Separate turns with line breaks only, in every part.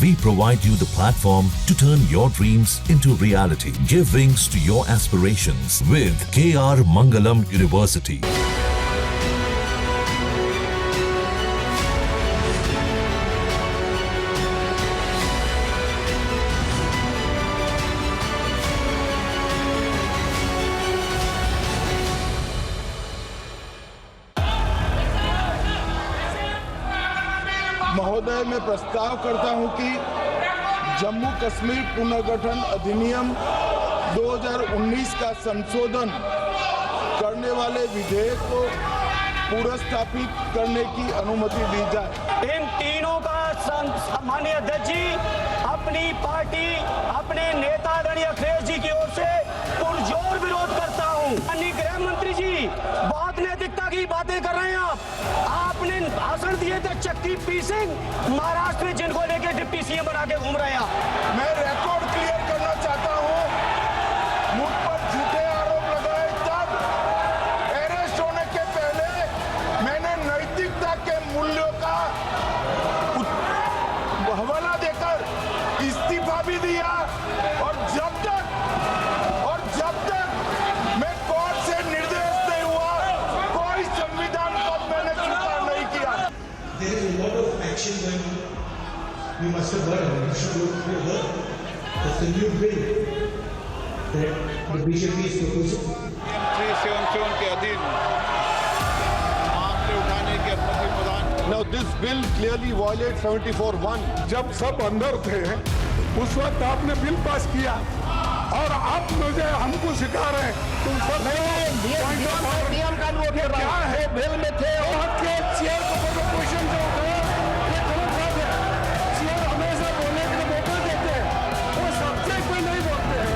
We provide you the platform to turn your dreams into reality. Give wings to your aspirations with KR Mangalam University.
महोदय, मैं प्रस्ताव करता हूं कि जम्मू कश्मीर पुनर्गठन अधिनियम 2019 का संशोधन करने वाले विधेयक को पुनर्स्थापित करने की अनुमति दी जाए।
इन तीनों का माननीय अध्यक्ष जी, अपनी पार्टी, अपने नेता आदरणीय अखिलेश जी की ओर से पुरजोर विरोध करता हूं। माननीय गृह मंत्री जी, बहुत नैतिकता की बातें कर रहे हैं आपने भाषण दिए थे चक्की पीसिंग, महाराष्ट्र में जिनको लेके डिप्टी सीएम बना के घूम रहे हैं।
मैं रिकॉर्ड क्लियर करना चाहता हूं, मुझ पर झूठे आरोप लगाए तब अरेस्ट होने के पहले मैंने नैतिकता के मूल्यों का हवाला देकर इस्तीफा भी दिया और जब तक मैं कोर्ट से निर्देश नहीं हुआ, कोई संविधान पद मैंने स्वीकार नहीं किया।
There is a lot of action going on. We must have heard, we should look for that's the new bill that the BJP is proposing.
377 के अधीन मामले उठाने की अनुमति प्रदान। Now this bill clearly violates 74(1).
जब सब अंदर थे उस वक्त आपने बिल पास किया और आप मुझे हमको सिखा रहे हैं तुम सब
नियम का नोट
क्या है बिल में थे और के चेयर को पोजीशन जो होता है ये गलत बात है। चेयर हमेशा बोलने के लिए मौका देते हैं, वो सब्जेक्ट में नहीं बोलते हैं।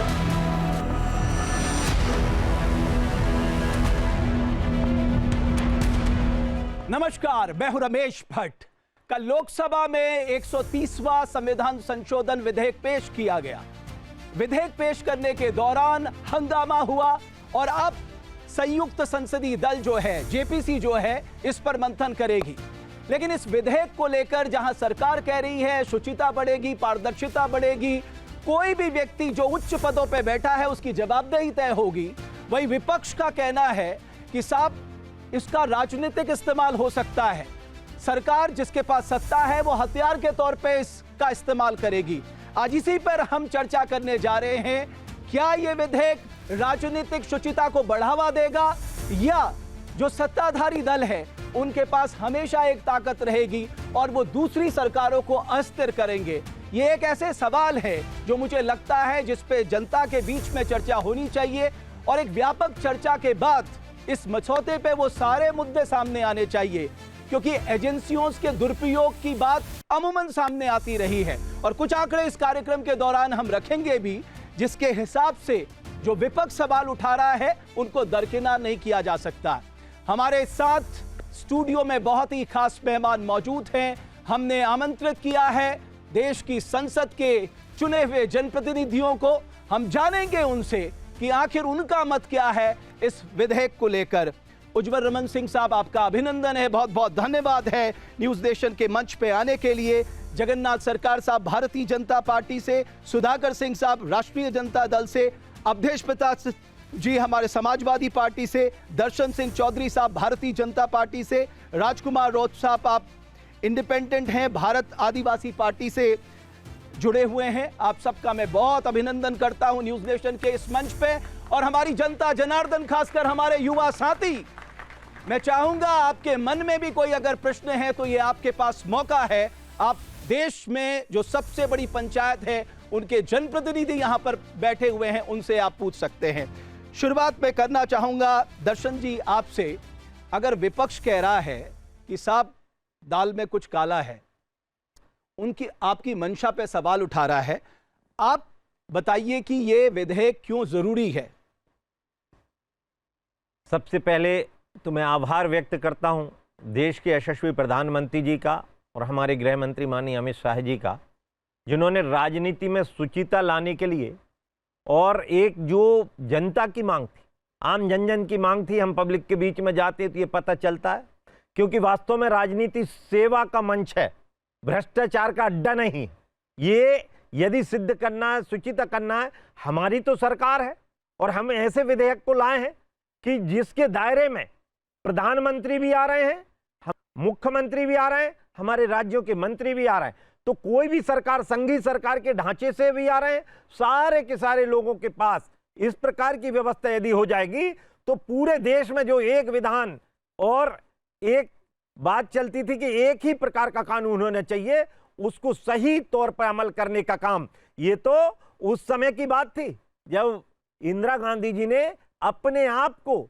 नमस्कार, मैं हूं रमेश भट्ट। कल लोकसभा में 130वां संविधान संशोधन विधेयक पेश किया गया। विधेयक पेश करने के दौरान हंगामा हुआ और अब संयुक्त संसदीय दल जो है, जेपीसी जो है, इस पर मंथन करेगी। लेकिन इस विधेयक को लेकर जहां सरकार कह रही है शुचिता बढ़ेगी, पारदर्शिता बढ़ेगी, कोई भी व्यक्ति जो उच्च पदों पर बैठा है उसकी जवाबदेही तय होगी, वही विपक्ष का कहना है कि साहब इसका राजनीतिक इस्तेमाल हो सकता है। सरकार जिसके पास सत्ता है वो हथियार के तौर पे इसका इस्तेमाल करेगी। आज इसी पर हम चर्चा करने जा रहे हैं। क्या ये विधेयक राजनीतिक शुचिता को बढ़ावा देगा या जो सत्ताधारी दल है उनके पास हमेशा एक ताकत रहेगी और वो दूसरी सरकारों को अस्थिर करेंगे? ये एक ऐसे सवाल है जो मुझे लगता है जिस पे जनता के बीच में चर्चा होनी चाहिए और एक व्यापक चर्चा के बाद इस मसौदे पे वो सारे मुद्दे सामने आने चाहिए, क्योंकि एजेंसियों के दुरुपयोग की बात अमूमन सामने आती रही है और कुछ आंकड़े इस कार्यक्रम के दौरान हम रखेंगे भी, जिसके हिसाब से जो विपक्ष सवाल उठा रहा है उनको दरकिनार नहीं किया जा सकता। हमारे साथ स्टूडियो में बहुत ही खास मेहमान मौजूद हैं। हमने आमंत्रित किया है देश की संसद के चुने हुए जनप्रतिनिधियों को। हम जानेंगे उनसे कि आखिर उनका मत क्या है इस विधेयक को लेकर। उज्जवल रमन सिंह साहब, आपका अभिनंदन है, बहुत बहुत धन्यवाद है न्यूज़ नेशन के मंच पे आने के लिए। जगन्नाथ सरकार साहब भारतीय जनता पार्टी से, सुधाकर सिंह साहब राष्ट्रीय जनता दल से, अवधेश प्रताप जी हमारे समाजवादी पार्टी से, दर्शन सिंह चौधरी साहब भारतीय जनता पार्टी से, राजकुमार रोत साहब आप इंडिपेंडेंट हैं, भारत आदिवासी पार्टी से जुड़े हुए हैं। आप सबका मैं बहुत अभिनंदन करता हूं न्यूज़ नेशन के इस मंच पे। और हमारी जनता जनार्दन, खासकर हमारे युवा साथी, मैं चाहूंगा आपके मन में भी कोई अगर प्रश्न है तो ये आपके पास मौका है। आप देश में जो सबसे बड़ी पंचायत है उनके जनप्रतिनिधि यहां पर बैठे हुए हैं, उनसे आप पूछ सकते हैं। शुरुआत में करना चाहूंगा दर्शन जी आपसे। अगर विपक्ष कह रहा है कि साहब दाल में कुछ काला है, उनकी आपकी मंशा पे सवाल उठा रहा है, आप बताइए कि ये विधेयक क्यों जरूरी है?
सबसे पहले तो मैं आभार व्यक्त करता हूं देश के यशस्वी प्रधानमंत्री जी का और हमारे गृह मंत्री माननीय अमित शाह जी का, जिन्होंने राजनीति में शुचिता लाने के लिए और एक जो जनता की मांग थी, आम जन जन की मांग थी, हम पब्लिक के बीच में जाते तो ये पता चलता है, क्योंकि वास्तव में राजनीति सेवा का मंच है, भ्रष्टाचार का अड्डा नहीं। ये यदि सिद्ध करना है, सूचित करना है, हमारी तो सरकार है और हम ऐसे विधेयक को लाए हैं कि जिसके दायरे में प्रधानमंत्री भी आ रहे हैं, मुख्यमंत्री भी आ रहे हैं, हमारे राज्यों के मंत्री भी आ रहे हैं। तो कोई भी सरकार, संघीय सरकार के ढांचे से भी आ रहे हैं, सारे के सारे लोगों के पास इस प्रकार की व्यवस्था यदि हो जाएगी तो पूरे देश में जो एक विधान और एक बात चलती थी कि एक ही प्रकार का कानून होना चाहिए, उसको सही तौर पर अमल करने का काम, ये तो उस समय की बात थी जब इंदिरा गांधी जी ने अपने आप को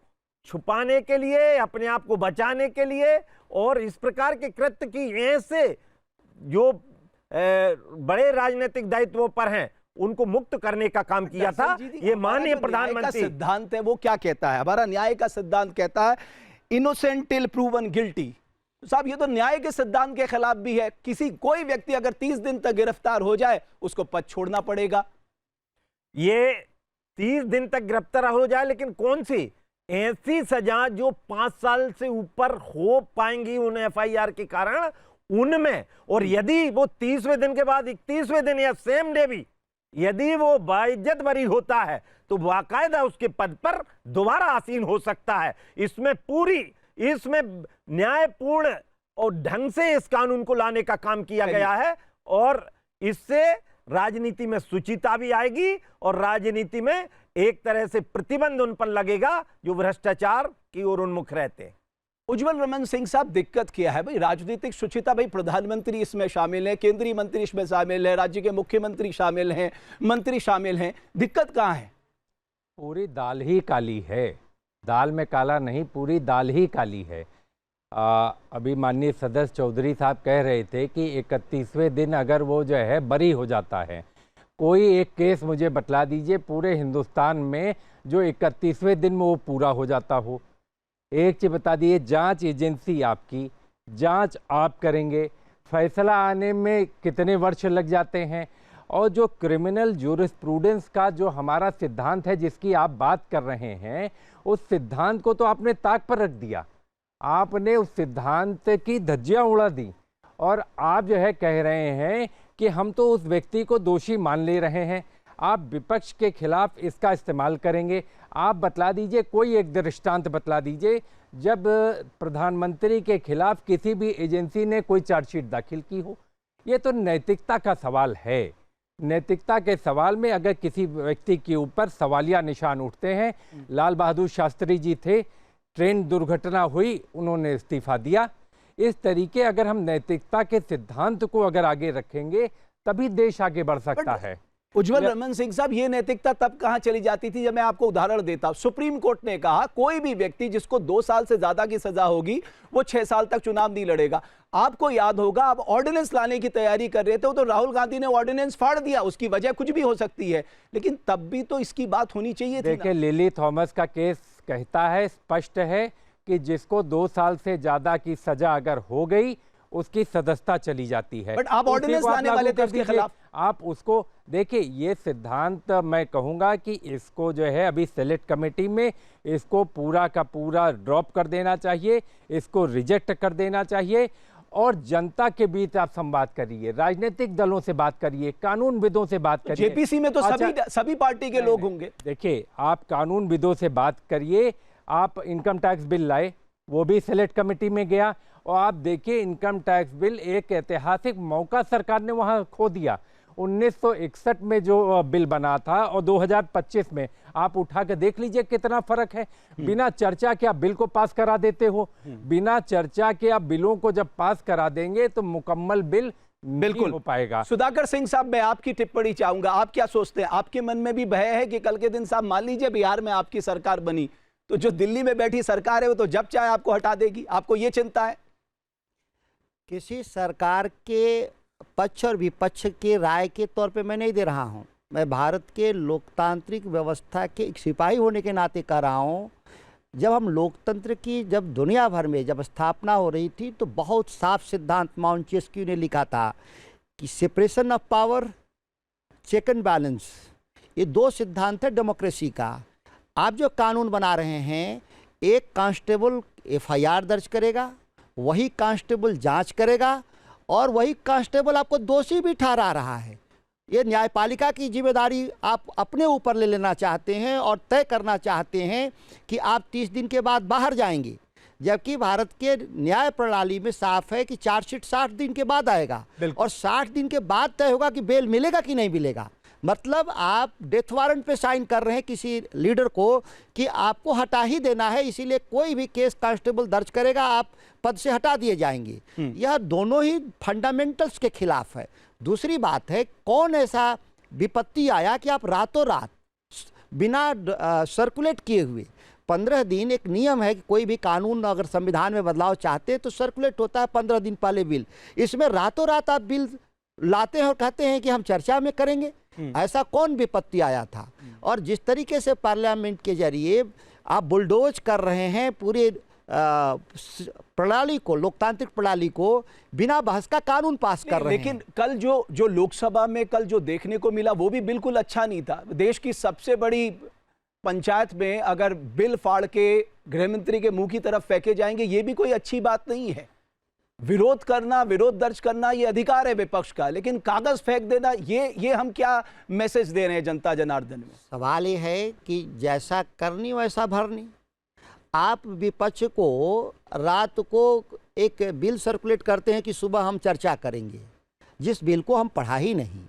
छुपाने के लिए, अपने आप को बचाने के लिए और इस प्रकार के कृत्य की ऐसे जो बड़े राजनीतिक दायित्वों पर हैं उनको मुक्त करने का काम किया था। ये माननीय प्रधानमंत्री
सिद्धांत है, वो क्या कहता है? हमारा न्याय का सिद्धांत कहता है इनोसेंट टिल प्रूवन गिल्टी। साहब, ये तो न्याय के सिद्धांत के खिलाफ भी है। कोई व्यक्ति अगर 30 दिन तक गिरफ्तार हो जाए उसको पद छोड़ना पड़ेगा।
ये 30 दिन तक गिरफ्तार हो जाए, लेकिन कौन सी ऐसी सजा जो 5 साल से ऊपर हो पाएंगी उन FIR के कारण, उनमें, और यदि वो 30वें दिन के बाद 31वें दिन या सेम डे भी यदि वो बाइज्जत बरी होता है तो बाकायदा उसके पद पर दोबारा आसीन हो सकता है। इसमें न्यायपूर्ण और ढंग से इस कानून को लाने का काम किया गया है और इससे राजनीति में शुचिता भी आएगी और राजनीति में एक तरह से प्रतिबंध उन पर लगेगा जो भ्रष्टाचार की ओर उन्मुख रहते हैं।
उज्जवल रमन सिंह साहब, दिक्कत क्या है भाई? राजनीतिक शुचिता, भाई प्रधानमंत्री इसमें शामिल है, केंद्रीय मंत्री इसमें शामिल है, राज्य के मुख्यमंत्री शामिल हैं, मंत्री शामिल हैं, दिक्कत कहाँ है?
पूरी दाल ही काली है, दाल में काला नहीं, पूरी दाल ही काली है। अभी माननीय सदस्य चौधरी साहब कह रहे थे कि 31वें दिन अगर वो जो है बरी हो जाता है, कोई एक केस मुझे बतला दीजिए पूरे हिंदुस्तान में जो 31वें दिन में वो पूरा हो जाता हो। एक चीज़ बता दिए, जांच एजेंसी आपकी, जांच आप करेंगे, फैसला आने में कितने वर्ष लग जाते हैं। और जो क्रिमिनल ज्यूरिस्प्रूडेंस का जो हमारा सिद्धांत है जिसकी आप बात कर रहे हैं, उस सिद्धांत को तो आपने ताक पर रख दिया, आपने उस सिद्धांत की धज्जियां उड़ा दी और आप जो है कह रहे हैं कि हम तो उस व्यक्ति को दोषी मान ले रहे हैं। आप विपक्ष के खिलाफ इसका इस्तेमाल करेंगे। आप बतला दीजिए, कोई एक दृष्टांत बतला दीजिए जब प्रधानमंत्री के खिलाफ किसी भी एजेंसी ने कोई चार्जशीट दाखिल की हो। ये तो नैतिकता का सवाल है। नैतिकता के सवाल में अगर किसी व्यक्ति के ऊपर सवालिया निशान उठते हैं, लाल बहादुर शास्त्री जी थे, ट्रेन दुर्घटना हुई, उन्होंने इस्तीफा दिया। इस तरीके अगर हम नैतिकता के सिद्धांत को अगर आगे रखेंगे तभी देश आगे बढ़ सकता है।
उज्जवल रमन सिंह साहब, ये नैतिकता तब कहां चली जाती थी? जब मैं आपको उदाहरण देता हूं, सुप्रीम कोर्ट ने कहा कोई भी व्यक्ति जिसको 2 साल से ज्यादा की सजा होगी वो 6 साल तक चुनाव नहीं लड़ेगा। आपको याद होगा, आप ऑर्डिनेंस लाने की तैयारी कर रहे थे तो राहुल गांधी ने ऑर्डिनेंस फाड़ दिया। उसकी वजह कुछ भी हो सकती है, लेकिन तब भी तो इसकी बात होनी चाहिए थी।
देखिए, लिली थॉमस का केस कहता है, स्पष्ट है कि जिसको 2 साल से ज्यादा की सजा अगर हो गई उसकी सदस्यता चली जाती है।
बट आप ऑर्डिनेंस लाने वाले थे उसके खिलाफ।
आप उसको देखिए, ये सिद्धांत मैं कहूंगा कि इसको जो है अभी सेलेक्ट कमेटी में इसको पूरा का पूरा ड्रॉप कर देना चाहिए, इसको रिजेक्ट कर देना चाहिए और जनता के बीच आप संवाद करिए, राजनीतिक दलों से बात करिए, कानूनविदों से बात करिए।
जेपीसी में तो सभी पार्टी के लोग होंगे।
देखिए, आप कानूनविदों से बात करिए। आप इनकम टैक्स बिल लाए, वो भी सेलेक्ट कमेटी में गया और आप देखिए इनकम टैक्स बिल एक ऐतिहासिक मौका सरकार ने वहां खो दिया। 1961 में जो बिल बना था और 2025 में आप उठा के देख लीजिए कितना फर्क है। बिना चर्चा के आप बिल को पास करा देते हो, बिना चर्चा के आप बिलों को जब पास करा देंगे तो मुकम्मल बिल बिल्कुल हो पाएगा।
सुधाकर सिंह साहब, मैं आपकी टिप्पणी चाहूंगा। आप क्या सोचते हैं? आपके मन में भी भय है कि कल के दिन साहब मान लीजिए बिहार में आपकी सरकार बनी तो जो दिल्ली में बैठी सरकार है वो तो जब चाहे आपको हटा देगी? आपको ये चिंता है?
किसी सरकार के पक्ष और विपक्ष के राय के तौर पे मैं नहीं दे रहा हूं। मैं भारत के लोकतांत्रिक व्यवस्था के एक सिपाही होने के नाते कह रहा हूं। जब हम लोकतंत्र की जब दुनिया भर में जब स्थापना हो रही थी तो बहुत साफ सिद्धांत माउंटेस्क्यू ने लिखा था कि separation of power, check and balance, ये 2 सिद्धांत है डेमोक्रेसी का। आप जो कानून बना रहे हैं, एक कांस्टेबल FIR दर्ज करेगा, वही कांस्टेबल जांच करेगा और वही कांस्टेबल आपको दोषी भी ठहरा रहा है। ये न्यायपालिका की जिम्मेदारी आप अपने ऊपर ले लेना चाहते हैं और तय करना चाहते हैं कि आप 30 दिन के बाद बाहर जाएंगे, जबकि भारत के न्याय प्रणाली में साफ है कि चार्जशीट 60 दिन के बाद आएगा और 60 दिन के बाद तय होगा कि बेल मिलेगा कि नहीं मिलेगा। मतलब आप डेथ वारंट पे साइन कर रहे हैं किसी लीडर को कि आपको हटा ही देना है, इसीलिए कोई भी केस कांस्टेबल दर्ज करेगा आप पद से हटा दिए जाएंगे। यह दोनों ही फंडामेंटल्स के खिलाफ है। दूसरी बात है, कौन ऐसा विपत्ति आया कि आप रातों रात बिना सर्कुलेट किए हुए 15 दिन, एक नियम है कि कोई भी कानून अगर संविधान में बदलाव चाहते हैं तो सर्कुलेट होता है 15 दिन पहले बिल, इसमें रातों रात आप बिल लाते हैं और कहते हैं कि हम चर्चा में करेंगे। ऐसा कौन विपत्ति आया था? और जिस तरीके से पार्लियामेंट के जरिए आप बुलडोज कर रहे हैं पूरे प्रणाली को, लोकतांत्रिक प्रणाली को, बिना बहस का कानून पास कर रहे हैं।
लेकिन कल जो लोकसभा में कल जो देखने को मिला वो भी बिल्कुल अच्छा नहीं था। देश की सबसे बड़ी पंचायत में अगर बिल फाड़ के गृहमंत्री के मुंह की तरफ फेंके जाएंगे, ये भी कोई अच्छी बात नहीं है। विरोध करना, विरोध दर्ज करना ये अधिकार है विपक्ष का, लेकिन कागज फेंक देना, ये हम क्या मैसेज दे रहे हैं जनता जनार्दन में?
सवाल ये है कि जैसा करनी वैसा भरनी। आप विपक्ष को रात को एक बिल सर्कुलेट करते हैं कि सुबह हम चर्चा करेंगे, जिस बिल को हम पढ़ा ही नहीं,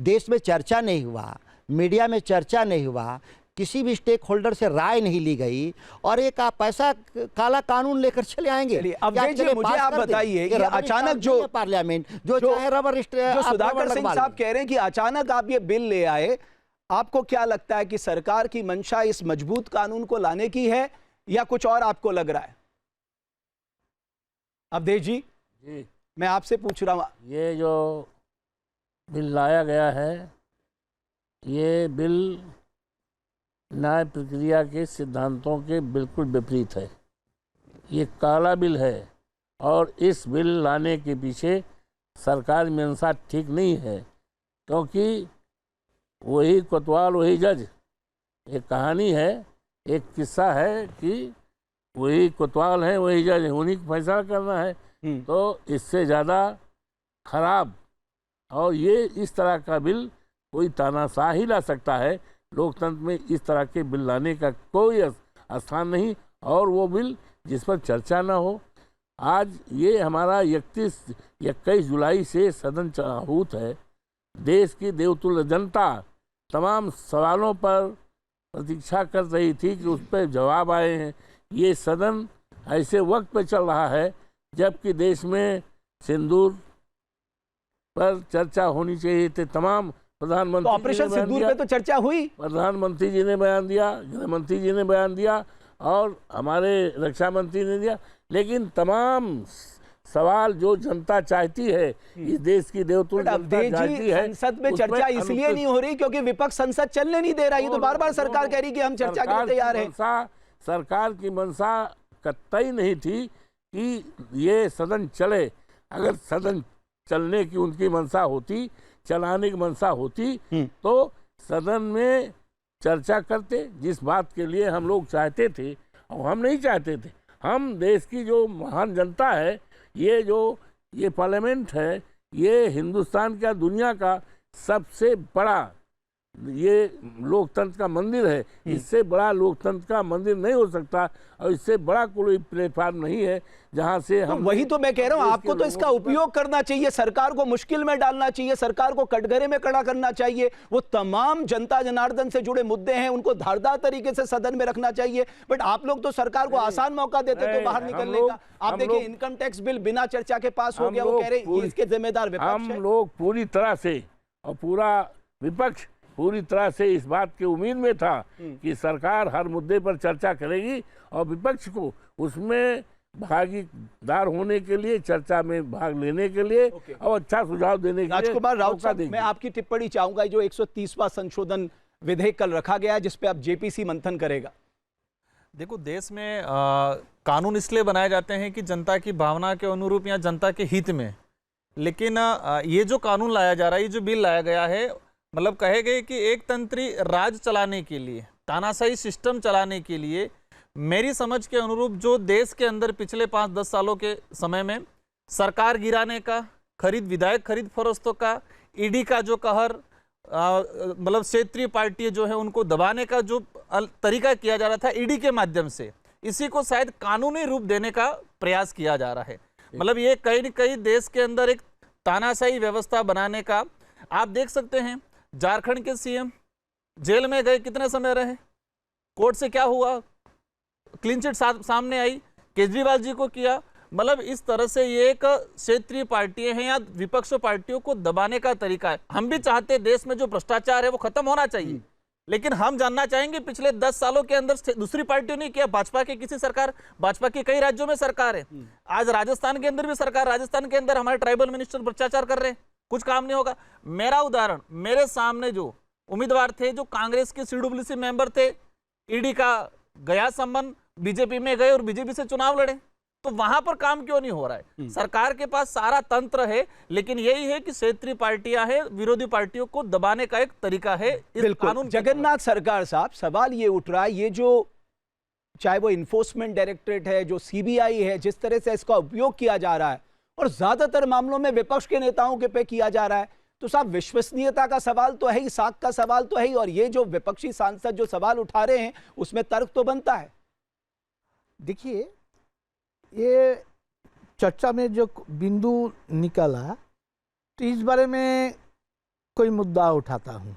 देश में चर्चा नहीं हुआ, मीडिया में चर्चा नहीं हुआ, किसी भी स्टेक होल्डर से राय नहीं ली गई, और एक आप ऐसा काला कानून लेकर चले आएंगे।
अब मुझे आप बताइए, ये अचानक जो
पार्लियामेंट जो चाहे रबर
जो सुधाकर सिंह साहब कह रहे हैं कि अचानक आप ये बिल ले आए, आपको क्या लगता है कि सरकार की मंशा इस मजबूत कानून को लाने की है या कुछ और आपको लग रहा है? अवधेश जी, मैं आपसे पूछ रहा हूं,
ये जो बिल लाया गया है, ये बिल न्याय प्रक्रिया के सिद्धांतों के बिल्कुल विपरीत है। ये काला बिल है और इस बिल लाने के पीछे सरकार में मंशा ठीक नहीं है, क्योंकि वही कोतवाल वही जज। एक कहानी है, एक किस्सा है कि वही कोतवाल है वही जज, उन्हीं को फैसला करना है। तो इससे ज़्यादा खराब, और ये इस तरह का बिल कोई तानाशाह ही ला सकता है। लोकतंत्र में इस तरह के बिल लाने का कोई स्थान नहीं, और वो बिल जिस पर चर्चा ना हो। आज ये हमारा 21 जुलाई से सदन आहूत है। देश की देवतुल्य जनता तमाम सवालों पर प्रतीक्षा कर रही थी कि उस पर जवाब आए हैं। ये सदन ऐसे वक्त पे चल रहा है जबकि देश में सिंदूर पर चर्चा होनी चाहिए थी। तमाम प्रधानमंत्री,
तो ऑपरेशन सिंदूर पे तो चर्चा हुई,
प्रधानमंत्री जी ने बयान दिया, गृह मंत्री जी ने बयान दिया और हमारे रक्षा मंत्री ने दिया, लेकिन तमाम सवाल जो जनता चाहती है, इस देश की देवतुल्य जनता चाहती है,
संसद में चर्चा इसलिए नहीं हो रही क्योंकि विपक्ष संसद चलने नहीं दे रहा। ये तो बार बार सरकार कह रही कि हम चर्चा के लिए तैयार हैं।
सरकार की मंशा कतई नहीं थी कि ये सदन चले। अगर सदन चलने की उनकी मंशा होती, चलाने की मंशा होती, तो सदन में चर्चा करते, जिस बात के लिए हम लोग चाहते थे। और हम नहीं चाहते थे, हम देश की जो महान जनता है, ये पार्लियामेंट है, ये हिंदुस्तान का, दुनिया का सबसे बड़ा ये लोकतंत्र का मंदिर है। इससे बड़ा लोकतंत्र का मंदिर नहीं हो सकता और इससे बड़ा कोई प्लेटफॉर्म नहीं है जहां से हम।
वही तो मैं कह रहा हूं, आपको तो इसका उपयोग करना चाहिए, सरकार को मुश्किल में डालना चाहिए, सरकार को कटघरे में खड़ा करना चाहिए। वो तमाम जनता जनार्दन से जुड़े मुद्दे हैं, उनको धारदार तरीके से सदन में रखना चाहिए। बट आप लोग तो सरकार को आसान मौका देते तो बाहर निकलने का। आप देखिए, इनकम टैक्स बिल बिना चर्चा के पास हो गया, वो कह रहे इसके जिम्मेदार विपक्ष है।
हम लोग पूरी तरह से, और पूरा विपक्ष पूरी तरह से इस बात की उम्मीद में था कि सरकार हर मुद्दे पर चर्चा करेगी और विपक्ष को उसमें भागीदार होने के लिए, चर्चा में भाग लेने के लिए और अच्छा सुझाव देने के लिए।
राजकुमार राउत साहब, मैं आपकी टिप्पणी चाहूंगा। जो 130वां संशोधन विधेयक कल रखा गया है, जिसपे अब जेपीसी मंथन करेगा।
देखो, देश में कानून इसलिए बनाए जाते हैं कि जनता की भावना के अनुरूप या जनता के हित में, लेकिन ये जो कानून लाया जा रहा है, ये जो बिल लाया गया है, मतलब कहे गए कि एक तंत्री राज चलाने के लिए, तानाशाही सिस्टम चलाने के लिए, मेरी समझ के अनुरूप जो देश के अंदर पिछले 5-10 सालों के समय में सरकार गिराने का, खरीद, विधायक खरीद फरोख्तों का, ईडी का जो कहर, मतलब क्षेत्रीय पार्टी जो है उनको दबाने का जो तरीका किया जा रहा था ईडी के माध्यम से, इसी को शायद कानूनी रूप देने का प्रयास किया जा रहा है। मतलब ये कहीं न कहीं देश के अंदर एक तानाशाही व्यवस्था बनाने का। आप देख सकते हैं झारखंड के सीएम जेल में गए, कितने समय रहे, कोर्ट से क्या हुआ, क्लीन चिट सामने आई, केजरीवाल जी को किया। मतलब इस तरह से ये एक क्षेत्रीय पार्टियां हैं या विपक्ष पार्टियों को दबाने का तरीका है। हम भी चाहते हैं देश में जो भ्रष्टाचार है वो खत्म होना चाहिए, लेकिन हम जानना चाहेंगे पिछले 10 सालों के अंदर दूसरी पार्टियों ने किया। भाजपा की किसी सरकार, भाजपा की कई राज्यों में सरकार है, आज राजस्थान के अंदर भी सरकार, राजस्थान के अंदर हमारे ट्राइबल मिनिस्टर भ्रष्टाचार कर रहे हैं, कुछ काम नहीं होगा। मेरा उदाहरण, मेरे सामने जो उम्मीदवार थे, जो कांग्रेस के CWC मेंबर थे, ईडी का गया संबंध, बीजेपी में गए और बीजेपी से चुनाव लड़े, तो वहां पर काम क्यों नहीं हो रहा है? सरकार के पास सारा तंत्र है, लेकिन यही है कि क्षेत्रीय पार्टियां हैं, विरोधी पार्टियों को दबाने का एक तरीका है इस कानून।
जगन्नाथ सरकार साहब, सवाल ये उठ रहा है, ये जो चाहे वो इन्फोर्समेंट डायरेक्टरेट है, जो CBI है, जिस तरह से इसका उपयोग किया जा रहा है और ज्यादातर मामलों में विपक्ष के नेताओं के पे किया जा रहा है, तो साहब विश्वसनीयता का सवाल तो है ही, साख का सवाल तो है ही, और ये जो विपक्षी सांसद जो सवाल उठा रहे हैं उसमें तर्क तो बनता है।
देखिए, ये चर्चा में जो बिंदु निकला, तो इस बारे में कोई मुद्दा उठाता हूँ।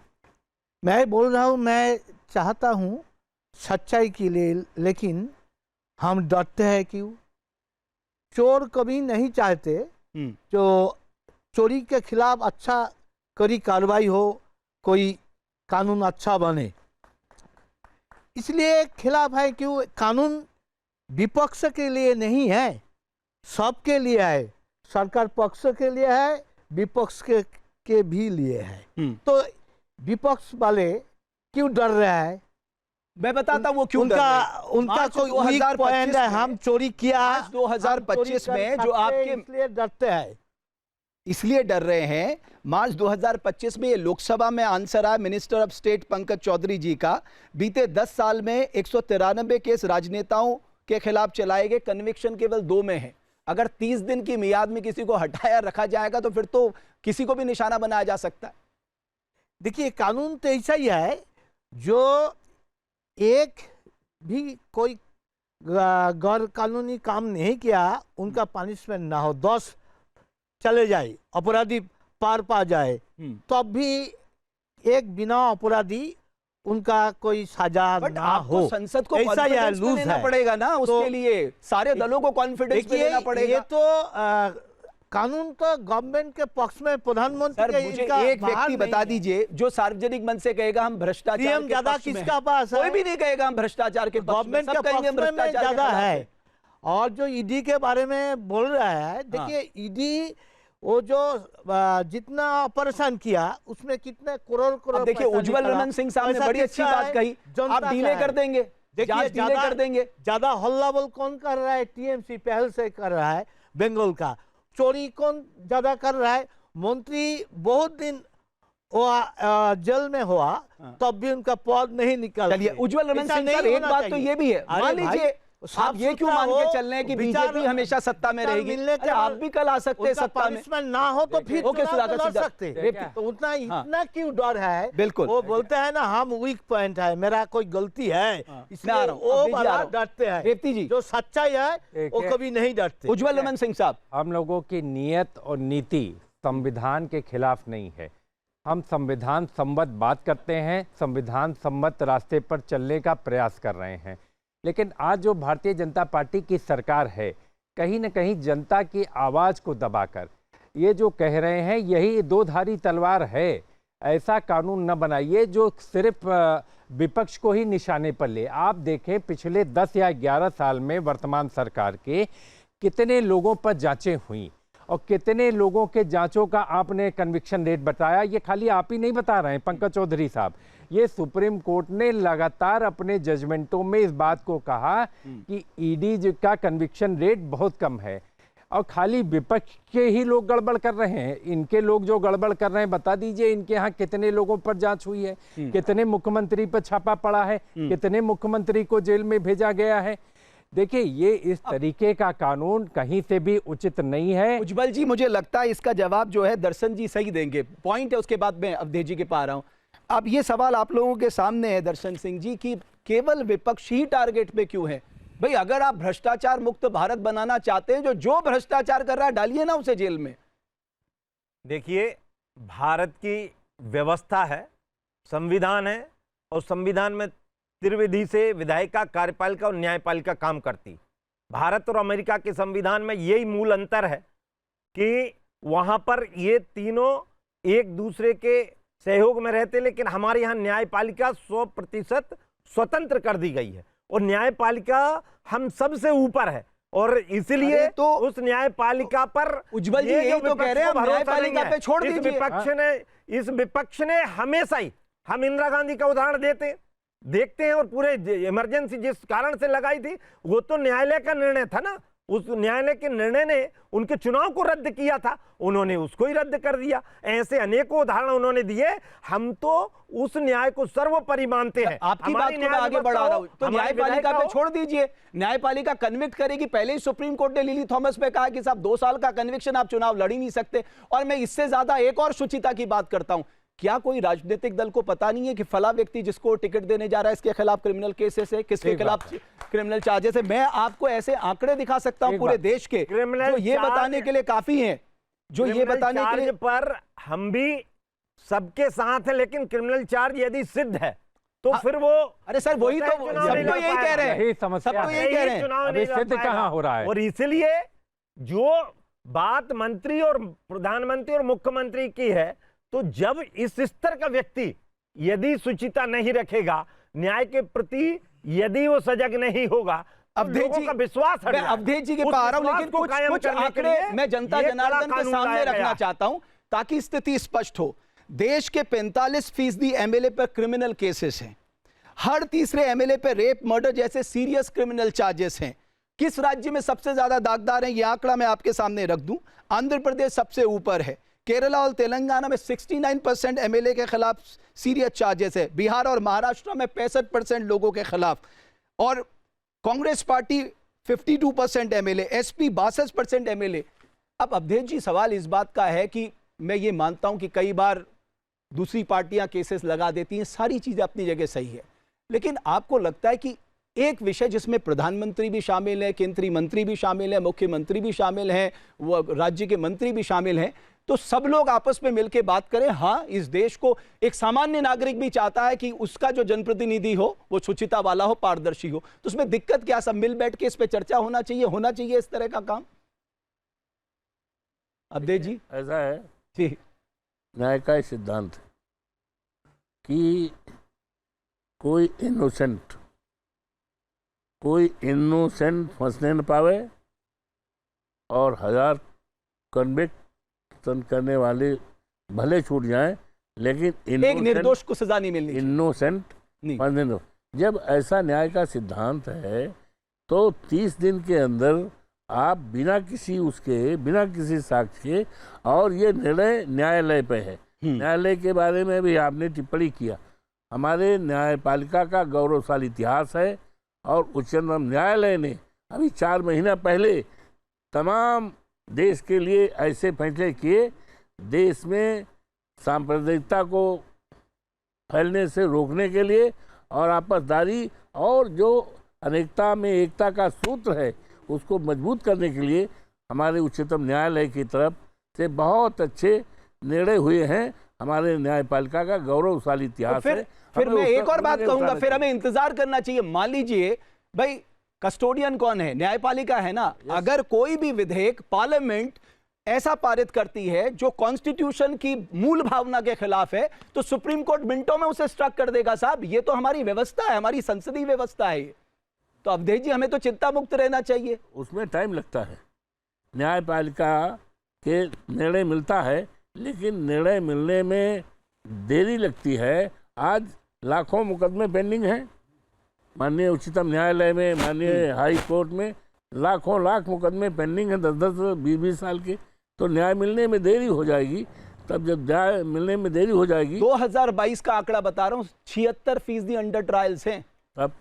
मैं बोल रहा हूँ, मैं चाहता हूँ सच्चाई के लिए, लेकिन हम डरते हैं क्यों? चोर कभी नहीं चाहते जो चोरी के खिलाफ अच्छा कड़ी कार्रवाई हो, कोई कानून अच्छा बने, इसलिए खिलाफ है। क्यों? कानून विपक्ष के लिए नहीं है, सबके लिए है, सरकार पक्ष के लिए है, विपक्ष के भी लिए है। तो विपक्ष वाले क्यों डर रहे हैं?
मैं बताता हूं वो क्यों
उनका कोई वीक पॉइंट है, हम चोरी किया
2025 में, जो आपके
इसलिए डरते हैं,
इसलिए डर रहे हैं। मार्च 2025 में ये लोकसभा में आंसर आया minister of state Pankaj Chaudhary ji का, बीते 10 साल में 193 केस राजनेताओं के खिलाफ चलाए गए, कन्विक्शन केवल 2 में है। अगर 30 दिन की मियाद में किसी को हटाया रखा जाएगा तो फिर तो किसी को भी निशाना बनाया जा सकता है।
देखिए, कानून तो ऐसा ही है, जो एक भी कोई गैर कानूनी काम नहीं किया उनका पनिशमेंट ना हो, 10 चले जाए, अपराधी पार पा जाए, तब भी एक बिना अपराधी उनका कोई सजा ना हो।
संसद को कॉन्फिडेंस में लेना पड़ेगा ना, उसके लिए सारे दलों को कॉन्फिडेंस में लेना पड़ेगा।
ये तो कानून तो गवर्नमेंट के पक्ष में प्रधानमंत्री के,
मुझे एक व्यक्ति बता दीजिए जो सार्वजनिक मन से कहेगा हम भ्रष्टाचार के
ज्यादा किसका पास है?
कोई भी नहीं कहेगा हम भ्रष्टाचार के पक्ष में, सब कहेंगे भ्रष्टाचार
ज्यादा है। और जो ईडी के बारे में बोल रहा है, देखिए ईडी वो जो जितना ऑपरेशन किया उसमें कितने करोड़
देखिए, उज्जवल रमन सिंह साहब ने बड़ी अच्छी बात कही, आप डिले कर देंगे,
देखिए
डिले कर देंगे।
ज्यादा हल्ला बोल कौन कर रहा है? TMC पहल से कर रहा है, बंगाल का। चोरी कौन ज्यादा कर रहा है? मंत्री बहुत दिन जेल में हुआ, तब भी उनका पद नहीं निकल।
चलिए, उज्जवल रमन सिंह साहब, एक बात तो ये भी है, मान लीजिए आप ये क्यों मान के चल रहे हैं कि बीजेपी हमेशा सत्ता में रहेगी? अरे आप भी कल आ सकते हैं सत्ता में,
ना हो तो फिर
लड़
सकते। तो उतना इतना क्यों डर है?
बिल्कुल,
वो बोलते हैं ना हम वीक पॉइंट है, मेरा कोई गलती है, इसलिए वो बड़ा डरते हैं।
रेवती जी,
जो सच्चाई है वो कभी नहीं डरते।
उज्जवल रमन सिंह साहब,
हम लोगों की नीयत और नीति संविधान के खिलाफ नहीं है। हम संविधान सम्मत बात करते हैं, संविधान सम्मत रास्ते पर चलने का प्रयास कर रहे हैं, लेकिन आज जो भारतीय जनता पार्टी की सरकार है, कहीं न कहीं जनता की आवाज़ को दबाकर ये जो कह रहे हैं यही दो-धारी तलवार है। ऐसा कानून न बनाइए जो सिर्फ विपक्ष को ही निशाने पर ले। आप देखें पिछले 10 या 11 साल में वर्तमान सरकार के कितने लोगों पर जांचें हुई और कितने लोगों के जांचों का आपने कन्विक्शन रेट बताया। ये खाली आप ही नहीं बता रहे हैं पंकज चौधरी साहब, ये सुप्रीम कोर्ट ने लगातार अपने जजमेंटों में इस बात को कहा कि ईडी का कन्विक्शन रेट बहुत कम है और खाली विपक्ष के ही लोग गड़बड़ कर रहे हैं। इनके लोग जो गड़बड़ कर रहे हैं बता दीजिए, इनके यहाँ कितने लोगों पर जांच हुई है, कितने मुख्यमंत्री पर छापा पड़ा है, कितने मुख्यमंत्री को जेल में भेजा गया है, देखिए ये इस तरीके का कानून कहीं से भी उचित नहीं है।
उज्जवल जी, मुझे लगता है इसका जवाब जो है दर्शन जी सही देंगे। पॉइंट है, उसके बाद मैं अवधेश जी के पास आ रहा हूं। अब ये सवाल आप लोगों के सामने है दर्शन सिंह जी कि केवल विपक्ष ही टारगेट पे क्यों है? भाई अगर आप भ्रष्टाचार मुक्त भारत बनाना चाहते हैं, जो भ्रष्टाचार कर रहा है डालिए ना उसे जेल में।
देखिए, भारत की व्यवस्था है, संविधान है, और संविधान में त्रिविधि से विधायिका, कार्यपालिका और न्यायपालिका काम करती। भारत और अमेरिका के संविधान में यही मूल अंतर है कि वहां पर ये तीनों एक दूसरे के सहयोग में रहते, लेकिन हमारे यहाँ न्यायपालिका 100% स्वतंत्र कर दी गई है और न्यायपालिका हम सबसे ऊपर है, और इसलिए तो उस न्यायपालिका पर
उज्जवल जी यही तो कह रहे हैं, न्यायपालिका पे छोड़ दीजिए।
इस विपक्ष ने हमेशा ही, हम इंदिरा गांधी का उदाहरण देखते हैं, और पूरे इमरजेंसी जिस कारण से लगाई थी वो तो न्यायालय का निर्णय था ना। उस न्यायालय के निर्णय ने उनके चुनाव को रद्द किया था, उन्होंने उसको ही रद्द कर दिया। ऐसे अनेकों उदाहरण उन्होंने दिए। हम तो उस न्याय को सर्वोपरि मानते हैं।
आपकी बात को मैं आगे बढ़ा रहा हूं, तो न्यायपालिका पे छोड़ दीजिए, न्यायपालिका कन्विक्ट करेगी। पहले ही सुप्रीम कोर्ट ने लिली थॉमस पे कहा कि साहब 2 साल का कन्विक्शन, आप चुनाव लड़ ही नहीं सकते। और मैं इससे ज्यादा एक और शुचिता की बात करता हूं, क्या कोई राजनीतिक दल को पता नहीं है कि फला व्यक्ति जिसको टिकट देने जा रहा है इसके खिलाफ क्रिमिनल केसेस है, किसके खिलाफ क्रिमिनल चार्जेस है? मैं आपको ऐसे आंकड़े दिखा सकता हूं पूरे देश के, जो ये बताने के लिए काफी हैं, जो ये बताने के लिए।
पर हम भी सबके साथ हैं, लेकिन क्रिमिनल चार्ज यदि सिद्ध है तो फिर वो,
अरे सर वही तो सब तो यही कह रहे हैं, सब तो यही कह रहे हैं,
अभी सिद्ध कहां हो रहा है?
और इसलिए जो बात मंत्री और प्रधानमंत्री और मुख्यमंत्री की है, तो जब इस स्तर का व्यक्ति यदि शुचिता नहीं रखेगा, न्याय के प्रति यदि वो सजग नहीं होगा,
अवधेश जी
का विश्वास हट जाएगा।
अवधेश जी के पास आ रहा हूं, लेकिन कुछ आंकड़े मैं जनता जनार्दन के सामने रखना चाहता हूं ताकि स्थिति स्पष्ट हो। देश के 45% एमएलए पर क्रिमिनल केसेस हैं, हर तीसरे एमएलए पे रेप, मर्डर जैसे सीरियस क्रिमिनल चार्जेस हैं। किस राज्य में सबसे ज्यादा दागदार हैं, यह आंकड़ा मैं आपके सामने रख दूं। आंध्र प्रदेश सबसे ऊपर है, केरला और तेलंगाना में 69% एमएलए के खिलाफ सीरियस चार्जेस है, बिहार और महाराष्ट्र में 65% लोगों के खिलाफ, और Congress party 52% MLA, SP 62% MLA. अब अवधेश जी, सवाल इस बात का है कि मैं ये मानता हूं कि कई बार दूसरी पार्टियां केसेस लगा देती हैं, सारी चीजें अपनी जगह सही है, लेकिन आपको लगता है कि एक विषय जिसमें प्रधानमंत्री भी शामिल है, केंद्रीय मंत्री भी शामिल है, मुख्यमंत्री भी शामिल हैं, वो राज्य के मंत्री भी शामिल हैं, तो सब लोग आपस में मिलकर बात करें? हाँ, इस देश को एक सामान्य नागरिक भी चाहता है कि उसका जो जनप्रतिनिधि हो वो शुचिता वाला हो, पारदर्शी हो, तो उसमें दिक्कत क्या? सब मिल बैठ के इस पे चर्चा होना चाहिए इस तरह का काम। अवधेश जी,
ऐसा है
जी,
न्याय का सिद्धांत है कि कोई इनोसेंट फंसने न पावे, और 1000 कन्विक्ट करने वाले भले छूट जाएं, लेकिन
एक निर्दोष को सजा नहीं मिलनी,
इनोसेंट फंसने दो। जब ऐसा न्याय का सिद्धांत है तो 30 दिन के अंदर आप बिना किसी साक्ष्य के, और ये निर्णय न्यायालय पे है, न्यायालय के बारे में भी आपने टिप्पणी किया। हमारे न्यायपालिका का गौरवशाली इतिहास है, और उच्चतम न्यायालय ने अभी 4 महीना पहले तमाम देश के लिए ऐसे फैसले किए, देश में सांप्रदायिकता को फैलने से रोकने के लिए, और आपसदारी और जो अनेकता में एकता का सूत्र है उसको मजबूत करने के लिए हमारे उच्चतम न्यायालय की तरफ से बहुत अच्छे निर्णय हुए हैं। हमारे न्यायपालिका का गौरवशाली इतिहास है।
फिर मैं एक और बात कहूंगा, फिर हमें इंतजार करना चाहिए। मान लीजिए भाई, कस्टोडियन कौन है? न्यायपालिका है ना। अगर कोई भी विधेयक पार्लियामेंट ऐसा पारित करती है जो कॉन्स्टिट्यूशन की मूल भावना के खिलाफ है, तो सुप्रीम कोर्ट मिनटों में उसे स्ट्रक कर देगा। साहब, ये तो हमारी व्यवस्था है, हमारी संसदीय व्यवस्था है। तो अवधेश जी, हमें तो चिंता मुक्त रहना चाहिए।
उसमें टाइम लगता है, न्यायपालिका के निर्णय मिलता है, लेकिन निर्णय मिलने में देरी लगती है। आज लाखों मुकदमे पेंडिंग हैं, माननीय उच्चतम न्यायालय में, माननीय हाई कोर्ट में लाख मुकदमे पेंडिंग हैं, 10-10, 20-20 साल के। तो न्याय मिलने में देरी हो जाएगी। तब जब न्याय मिलने में देरी हो जाएगी,
2022 का आंकड़ा बता रहा हूँ, 76% अंडर ट्रायल्स हैं।
तब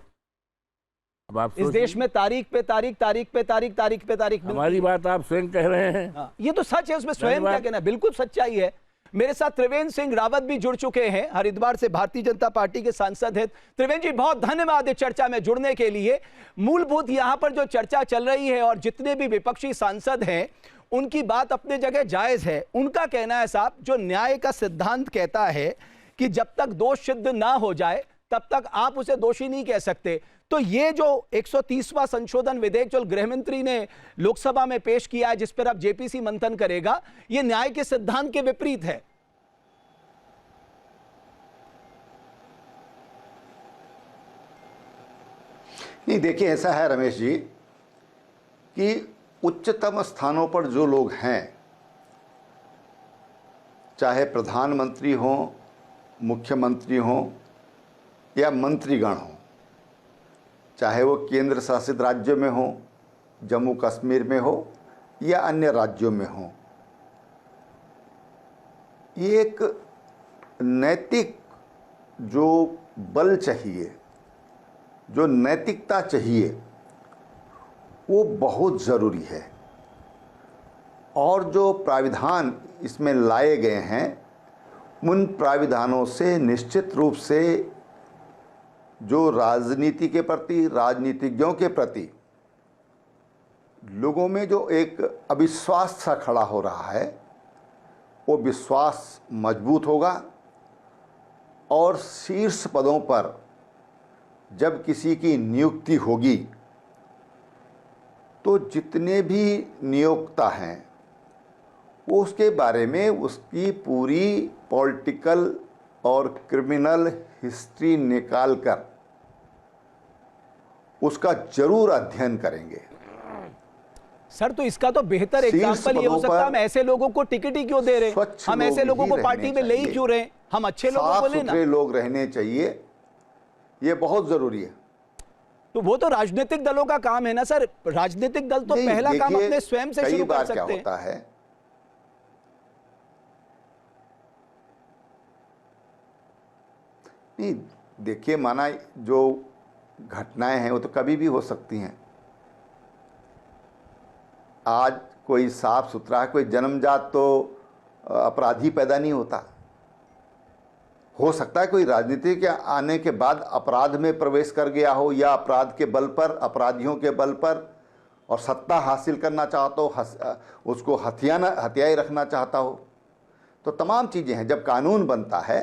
अब आप
इस देश में तारीख पे तारीख, तारीख पे तारीख, तारीख पे तारीख।
हमारी बात आप स्वयं कह रहे हैं।
ये तो सच है, उसमें स्वयं क्या कहना, बिल्कुल सच्चाई है। मेरे साथ त्रिवेंद्र सिंह रावत भी जुड़ चुके हैं, हरिद्वार से भारतीय जनता पार्टी के सांसद हैं। त्रिवेंद्र जी, बहुत धन्यवाद इस चर्चा में जुड़ने के लिए। मूलभूत यहां पर जो चर्चा चल रही है और जितने भी विपक्षी सांसद हैं उनकी बात अपने जगह जायज है। उनका कहना है साहब, जो न्याय का सिद्धांत कहता है कि जब तक दोष सिद्ध ना हो जाए तब तक आप उसे दोषी नहीं कह सकते। तो ये जो 130वां संशोधन विधेयक जो गृह मंत्री ने लोकसभा में पेश किया है, जिस पर अब जेपीसी मंथन करेगा, ये न्याय के सिद्धांत के विपरीत है।
नहीं, देखिए ऐसा है रमेश जी कि उच्चतम स्थानों पर जो लोग हैं, चाहे प्रधानमंत्री हों, मुख्यमंत्री हों या मंत्रीगण हों, चाहे वो केंद्र शासित राज्य में हो, जम्मू कश्मीर में हो या अन्य राज्यों में हो, ये एक नैतिक जो बल चाहिए, जो नैतिकता चाहिए, वो बहुत ज़रूरी है। और जो प्राविधान इसमें लाए गए हैं, उन प्राविधानों से निश्चित रूप से जो राजनीति के प्रति, राजनीतिज्ञों के प्रति लोगों में जो एक अविश्वास सा खड़ा हो रहा है, वो विश्वास मजबूत होगा। और शीर्ष पदों पर जब किसी की नियुक्ति होगी तो जितने भी नियोक्ता हैं वो उसके बारे में उसकी पूरी पॉलिटिकल और क्रिमिनल हिस्ट्री निकाल कर उसका जरूर अध्ययन करेंगे।
सर, तो इसका तो बेहतर एग्जाम्पल ये हो सकता है, हम ऐसे लोगों को टिकट ही क्यों दे रहे हैं, हम ऐसे लोगों को पार्टी में ले ही क्यों रहे, हम अच्छे लोगों को लेना।
साफ-सुथरे लोग रहने चाहिए, ये बहुत जरूरी है।
तो वो तो राजनीतिक दलों का काम है ना सर, राजनीतिक दल तो पहला काम अपने स्वयं से शुरू कर सकते हैं।
क्या होता है, नहीं देखिए, माना जो घटनाएं हैं वो तो कभी भी हो सकती हैं। आज कोई साफ सुथरा, कोई जन्मजात तो अपराधी पैदा नहीं होता। हो सकता है कोई राजनीति के आने के बाद अपराध में प्रवेश कर गया हो, या अपराध के बल पर, अपराधियों के बल पर और सत्ता हासिल करना चाहता हो, उसको हथियाए रखना चाहता हो। तो तमाम चीज़ें हैं। जब कानून बनता है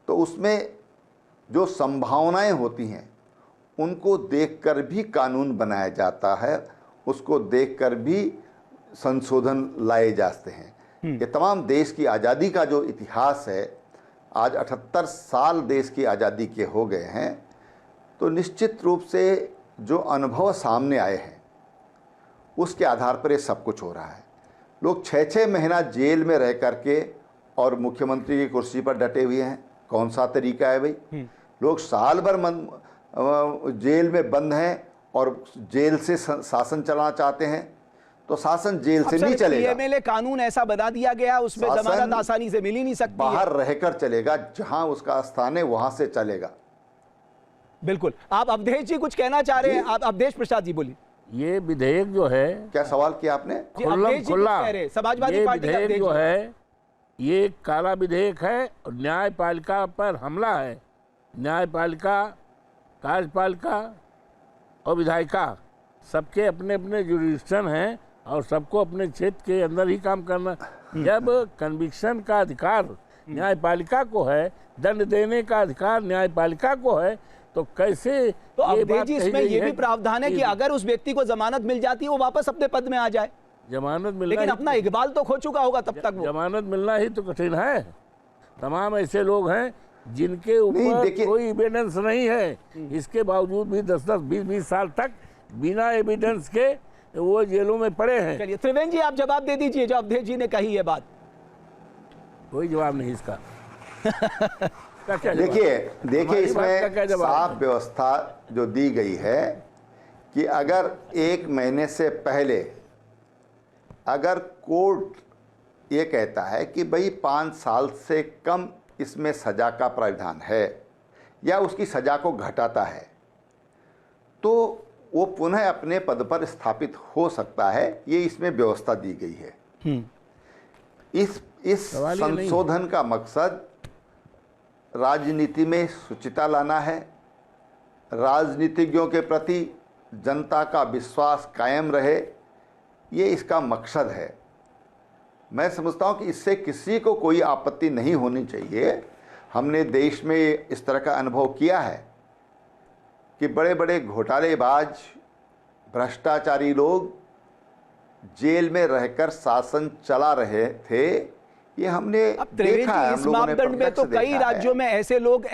तो उसमें जो संभावनाएं होती हैं उनको देखकर भी कानून बनाया जाता है, उसको देखकर भी संशोधन लाए जाते हैं। ये तमाम देश की आज़ादी का जो इतिहास है, आज 78 साल देश की आज़ादी के हो गए हैं, तो निश्चित रूप से जो अनुभव सामने आए हैं उसके आधार पर ये सब कुछ हो रहा है। लोग 6-6 महीना जेल में रह करके और मुख्यमंत्री की कुर्सी पर डटे हुए हैं, कौन सा तरीका है भाई? लोग साल भर जेल में बंद हैं और जेल से शासन चलाना चाहते हैं, तो शासन जेल से नहीं चलेगा।
पीएमएलए कानून ऐसा बना दिया गया, उसमें जमानत आसानी से मिल ही नहीं सकती,
बाहर रहकर चलेगा, जहां उसका स्थान है वहां से चलेगा।
बिल्कुल। आप अवधेश जी कुछ कहना चाह रहे हैं? आप अवधेश प्रसाद जी बोलिए।
ये विधेयक जो है,
क्या सवाल किया आपने?
खुला
समाजवादी पार्टी का
विधेयक जो है, ये काला विधेयक है और न्यायपालिका पर हमला है। न्यायपालिका, कार्यपालिका और विधायिका सबके अपने अपने जुरिडिक्शन हैं और सबको अपने क्षेत्र के अंदर ही काम करना। जब कन्विक्शन का अधिकार न्यायपालिका को है, दंड देने का अधिकार न्यायपालिका को है, तो कैसे?
तो अवधेश जी, इसमें ये भी प्रावधान है कि अगर उस व्यक्ति को जमानत मिल जाती है वो वापस अपने पद में आ जाए।
जमानत मिलना,
लेकिन अपना इकबाल तो खो चुका होगा तब तक वो।
जमानत मिलना ही तो कठिन है। तमाम ऐसे लोग हैं जिनके ऊपर कोई एविडेंस नहीं है, इसके बावजूद भी 10-10, 20-20 साल तक बिना एविडेंस के वो जेलों में पड़े हैं।
चलिए त्रिवेंद्र जी, आप जवाब दे दीजिए, जो अवधेश जी ने कही है बात।
कोई जवाब नहीं इसका।
देखिए इसमें साफ व्यवस्था जो दी गई है कि अगर 1 महीने से पहले अगर कोर्ट ये कहता है कि भाई 5 साल से कम इसमें सजा का प्रावधान है या उसकी सजा को घटाता है, तो वो पुनः अपने पद पर स्थापित हो सकता है, ये इसमें व्यवस्था दी गई है। इस संशोधन का मकसद राजनीति में शुचिता लाना है, राजनीतिज्ञों के प्रति जनता का विश्वास कायम रहे, ये इसका मकसद है। मैं समझता हूँ कि इससे किसी को कोई आपत्ति नहीं होनी चाहिए। हमने देश में इस तरह का अनुभव किया है कि बड़े बड़े घोटालेबाज, भ्रष्टाचारी लोग जेल में रहकर शासन चला रहे थे। ये हमने देखा है,
इस मापदंड में तो कई राज्यों में ऐसे लोग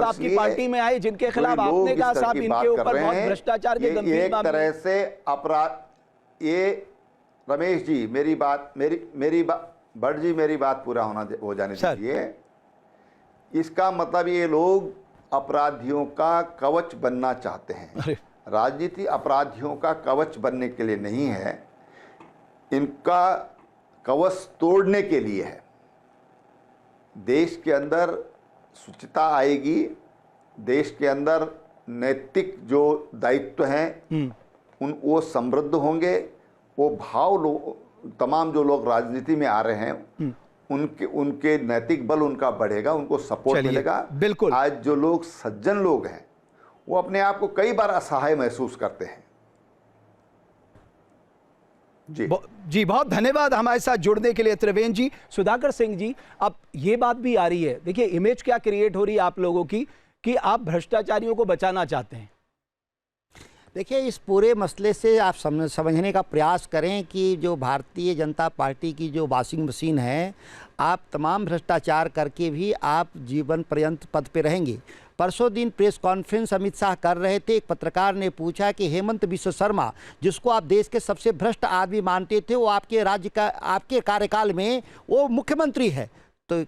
आपकी पार्टी में आए जिनके खिलाफ आपने कहा साहब इनके ऊपर बहुत भ्रष्टाचार के गंभीर
एक तरह से अपराध। ये रमेश जी मेरी बात भट्ट जी मेरी बात पूरा हो जाने दीजिए। इसका मतलब ये लोग अपराधियों का कवच बनना चाहते हैं। राजनीति अपराधियों का कवच बनने के लिए नहीं है, इनका कवच तोड़ने के लिए है। देश के अंदर शुचिता आएगी, देश के अंदर नैतिक जो दायित्व हैं वो समृद्ध होंगे। वो भाव तमाम जो लोग राजनीति में आ रहे हैं उनके नैतिक बल उनका बढ़ेगा, उनको सपोर्ट मिलेगा।
बिल्कुल।
आज जो लोग सज्जन लोग हैं वो अपने आप को कई बार असहाय महसूस करते हैं।
जी बहुत धन्यवाद हमारे साथ जुड़ने के लिए त्रिवेंद्र जी। सुधाकर सिंह जी, अब ये बात भी आ रही है, देखिए इमेज क्या क्रिएट हो रही है आप लोगों की कि आप भ्रष्टाचारियों को बचाना चाहते हैं।
देखिए, इस पूरे मसले से आप समझने का प्रयास करें कि जो भारतीय जनता पार्टी की जो वॉशिंग मशीन है, आप तमाम भ्रष्टाचार करके भी आप जीवन पर्यंत पद पे रहेंगे। परसों दिन प्रेस कॉन्फ्रेंस अमित शाह कर रहे थे, एक पत्रकार ने पूछा कि हेमंत बिस्व शर्मा, जिसको आप देश के सबसे भ्रष्ट आदमी मानते थे, वो आपके राज्य का आपके कार्यकाल में वो मुख्यमंत्री है। तो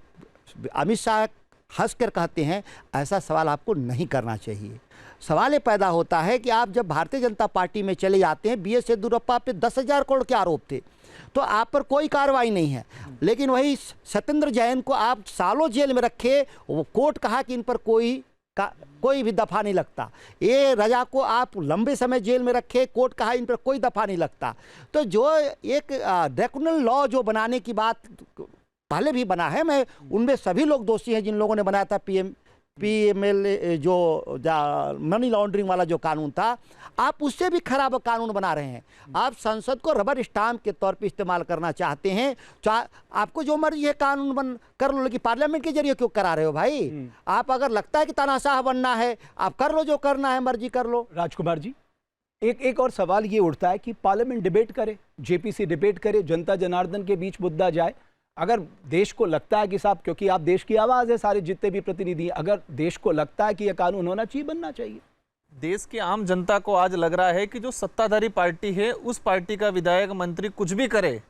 अमित शाह हंसकर कहते हैं ऐसा सवाल आपको नहीं करना चाहिए। सवाल ये पैदा होता है कि आप जब भारतीय जनता पार्टी में चले जाते हैं, बी एस येदियुरप्पा पे 10,000 करोड़ के आरोप थे तो आप पर कोई कार्रवाई नहीं है, लेकिन वही सत्येंद्र जैन को आप सालों जेल में रखे, वो कोर्ट कहा कि इन पर कोई भी दफा नहीं लगता। ये रजा को आप लंबे समय जेल में रखे, कोर्ट कहा इन पर कोई दफा नहीं लगता। तो जो एक ड्रैकोनियन लॉ जो बनाने की बात पहले भी बना है, मैं उनमें सभी लोग दोषी हैं जिन लोगों ने बनाया था PML जो मनी लॉन्ड्रिंग वाला जो कानून था, आप उससे भी खराब कानून बना रहे हैं। आप संसद को रबर स्टाम्प के तौर पे इस्तेमाल करना चाहते हैं। आपको जो मर्जी है कानून कर लो, लेकिन पार्लियामेंट के जरिए क्यों करा रहे हो भाई? आप अगर लगता है कि तानाशाह बनना है, आप कर लो, जो करना है मर्जी कर लो।
राजकुमार जी, एक और सवाल ये उठता है कि पार्लियामेंट डिबेट करे, JPC डिबेट करे, जनता जनार्दन के बीच मुद्दा जाए। अगर देश को लगता है कि साहब, क्योंकि आप देश की आवाज़ है, सारे जितने भी प्रतिनिधि, अगर देश को लगता है कि यह कानून होना चाहिए, बनना चाहिए।
देश की आम जनता को आज लग रहा है कि जो सत्ताधारी पार्टी है उस पार्टी का विधायक मंत्री कुछ भी करे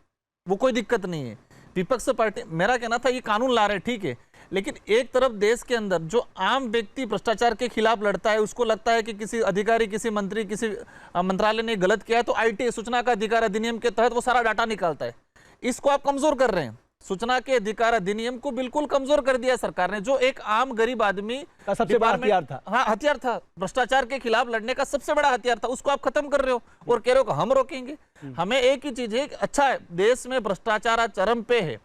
वो कोई दिक्कत नहीं है। विपक्ष पार्टी, मेरा कहना था ये कानून ला रहे ठीक है, लेकिन एक तरफ देश के अंदर जो आम व्यक्ति भ्रष्टाचार के खिलाफ लड़ता है, उसको लगता है कि किसी अधिकारी, किसी मंत्री, किसी मंत्रालय ने गलत किया है तो IT सूचना का अधिकार अधिनियम के तहत वो सारा डाटा निकालता है। इसको आप कमजोर कर रहे हैं। सूचना के अधिकार अधिनियम को बिल्कुल कमजोर कर दिया सरकार ने, जो एक आम गरीब आदमी
का सबसे बड़ा हथियार था।
हाँ, हथियार था, भ्रष्टाचार के खिलाफ लड़ने का सबसे बड़ा हथियार था। उसको आप खत्म कर रहे हो और कह रहे हो कि हम रोकेंगे। हमें एक ही चीज है, अच्छा है देश में भ्रष्टाचार चरम पे है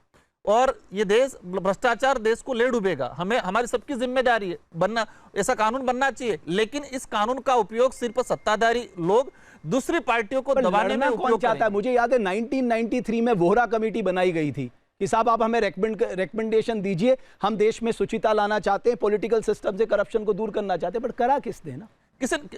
और ये देश भ्रष्टाचार देश को ले डूबेगा। हमें, हमारी सबकी जिम्मेदारी है बनना, ऐसा कानून बनना चाहिए, लेकिन इस कानून का उपयोग सिर्फ सत्ताधारी लोग दूसरी पार्टियों को दबाने में उपयोग
चाहता है। मुझे याद है 1993 में वोहरा कमेटी बनाई गई थी कि साहब आप हमें रिकमेंडेशन दीजिए, हम देश में शुचिता लाना चाहते हैं, पॉलिटिकल सिस्टम से करप्शन को दूर करना चाहते हैं, बट करा किसने ना?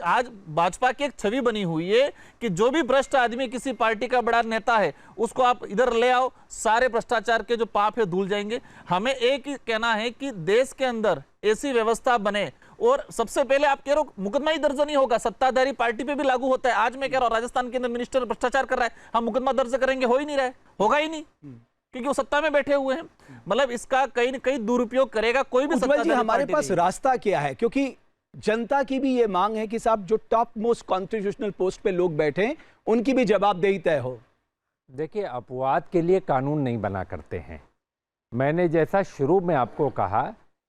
आज भाजपा की एक छवि बनी हुई है कि जो भी भ्रष्ट आदमी किसी पार्टी का बड़ा नेता है उसको आप इधर ले आओ, सारे भ्रष्टाचार के जो पाप है धुल जाएंगे। हमें एक ही कहना है कि देश के अंदर ऐसी व्यवस्था बने और सबसे पहले आप कह रहे हो मुकदमा ही दर्ज नहीं होगा, सत्ताधारी पार्टी पे भी लागू होता है। आज मैं कह रहा हूं राजस्थान के अंदर मिनिस्टर भ्रष्टाचार कर रहा है, हम मुकदमा दर्ज करेंगे, हो ही नहीं रहा है, होगा ही नहीं क्योंकि वो सत्ता में बैठे हुए हैं। मतलब इसका कहीं न कहीं दुरुपयोग करेगा कोई भी सत्ताधारी पार्टी।
हमारे पास रास्ता क्या है? क्योंकि जनता की भी ये मांग है कि साहब जो टॉप मोस्ट कॉन्स्टिट्यूशनल पोस्ट पे लोग बैठे हैं उनकी भी जवाबदेही तय हो।
देखिए, अपवाद के लिए कानून नहीं बना करते हैं। मैंने जैसा शुरू में आपको कहा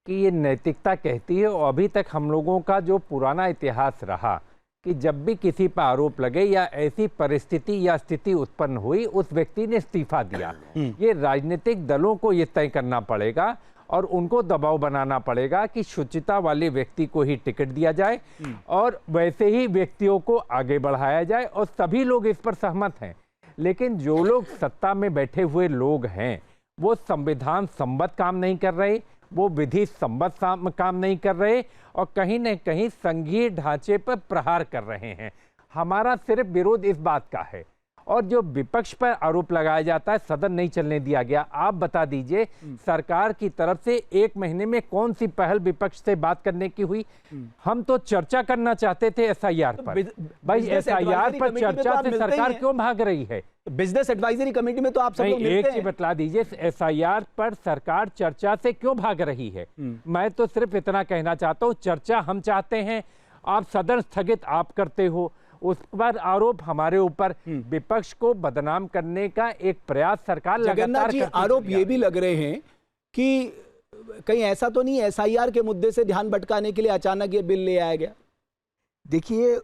कि ये नैतिकता कहती है और अभी तक हम लोगों का जो पुराना इतिहास रहा कि जब भी किसी पर आरोप लगे या ऐसी परिस्थिति या स्थिति उत्पन्न हुई, उस व्यक्ति ने इस्तीफा दिया। ये राजनीतिक दलों को ये तय करना पड़ेगा और उनको दबाव बनाना पड़ेगा कि शुचिता वाले व्यक्ति को ही टिकट दिया जाए और वैसे ही व्यक्तियों को आगे बढ़ाया जाए, और सभी लोग इस पर सहमत हैं। लेकिन जो लोग सत्ता में बैठे हुए लोग हैं वो संविधान सम्मत काम नहीं कर रहे, वो विधि सम्मत काम नहीं कर रहे और कहीं न कहीं संघीय ढांचे पर प्रहार कर रहे हैं। हमारा सिर्फ विरोध इस बात का है। और जो विपक्ष पर आरोप लगाया जाता है सदन नहीं चलने दिया गया, आप बता दीजिए सरकार की तरफ से 1 महीने में कौन सी पहल विपक्ष से बात करने की हुई? हम तो चर्चा करना चाहते थे एसआईआर पर। भाई एसआईआर पर चर्चा से सरकार क्यों भाग रही है?
बिजनेस एडवाइजरी कमेटी में तो आप सब लोग मिलते हैं।
एक चीज बतला दीजिए, एसआईआर पर सरकार चर्चा से क्यों भाग रही है? मैं तो सिर्फ इतना कहना चाहता हूँ, चर्चा हम चाहते हैं, आप सदन स्थगित आप करते हो, उस पर आरोप हमारे ऊपर, विपक्ष को बदनाम करने का एक प्रयास सरकार लगातार करती है।
आरोप ये भी लग रहे हैं कि कहीं ऐसा तो नहीं एसआईआर के मुद्दे से ध्यान भटकाने के लिए अचानक ये बिल ले आया गया?
देखिए,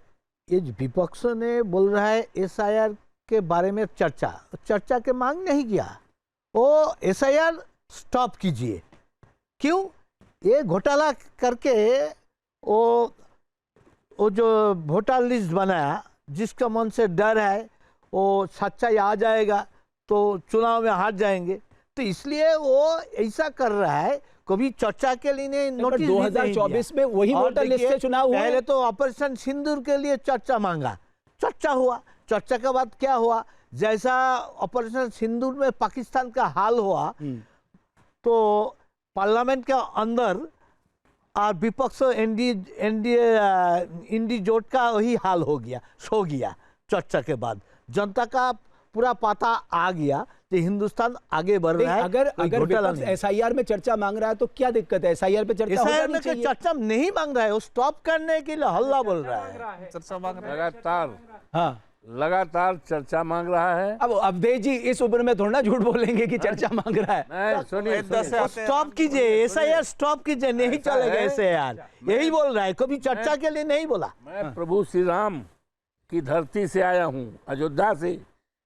ये विपक्ष ने बोल रहा है एसआईआर के बारे में चर्चा के मांग नहीं किया, वो एसआईआर स्टॉप कीजिए। क्यों? ये घोटाला करके वो जो वोटर लिस्ट बनाया, जिसका मन से डर है वो सच्चाई आ जाएगा तो चुनाव में हार जाएंगे, तो इसलिए वो ऐसा कर रहा है। कभी चर्चा के लिए नोटिस
2024 में वही वोटर लिस्ट से चुनाव हुआ।
पहले तो ऑपरेशन सिंदूर के लिए चर्चा मांगा, चर्चा हुआ, चर्चा के बाद क्या हुआ, जैसा ऑपरेशन सिंदूर में पाकिस्तान का हाल हुआ तो पार्लियामेंट के अंदर और विपक्ष इंडी जोट का वही हाल हो गया, सो गया। चर्चा के बाद जनता का पूरा पता आ गया कि हिंदुस्तान आगे बढ़ रहा है।
अगर विपक्ष एसआईआर में चर्चा मांग रहा है तो क्या दिक्कत है? एसआईआर पे चर्चा
एसआईआर में चर्चा नहीं मांग रहा है, वो स्टॉप करने के लिए हल्ला बोल रहा है।
चर्चा मांग रहा है
लगातार, लगातार चर्चा मांग रहा है।
अब अवधेश जी इस उम्र में थोड़ा ना झूठ बोलेंगे कि चर्चा मांग रहा है।
सुनिए,
स्टॉप कीजिए एसआईआर, स्टॉप कीजिए, नहीं चलेगा एसआईआर, यही बोल रहा है, कभी चर्चा के लिए नहीं बोला।
मैं प्रभु श्री राम की धरती से आया हूँ, अयोध्या से,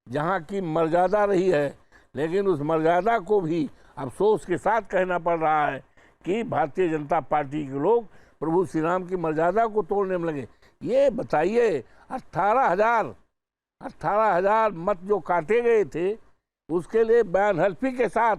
जहाँ की मर्यादा रही है, लेकिन उस मर्यादा को भी अफसोस के साथ कहना पड़ रहा है कि भारतीय जनता पार्टी के लोग प्रभु श्री राम की मर्यादा को तोड़ने में लगे। ये बताइए 18,000 मत जो काटे गए थे, उसके लिए बयान हल्फी के साथ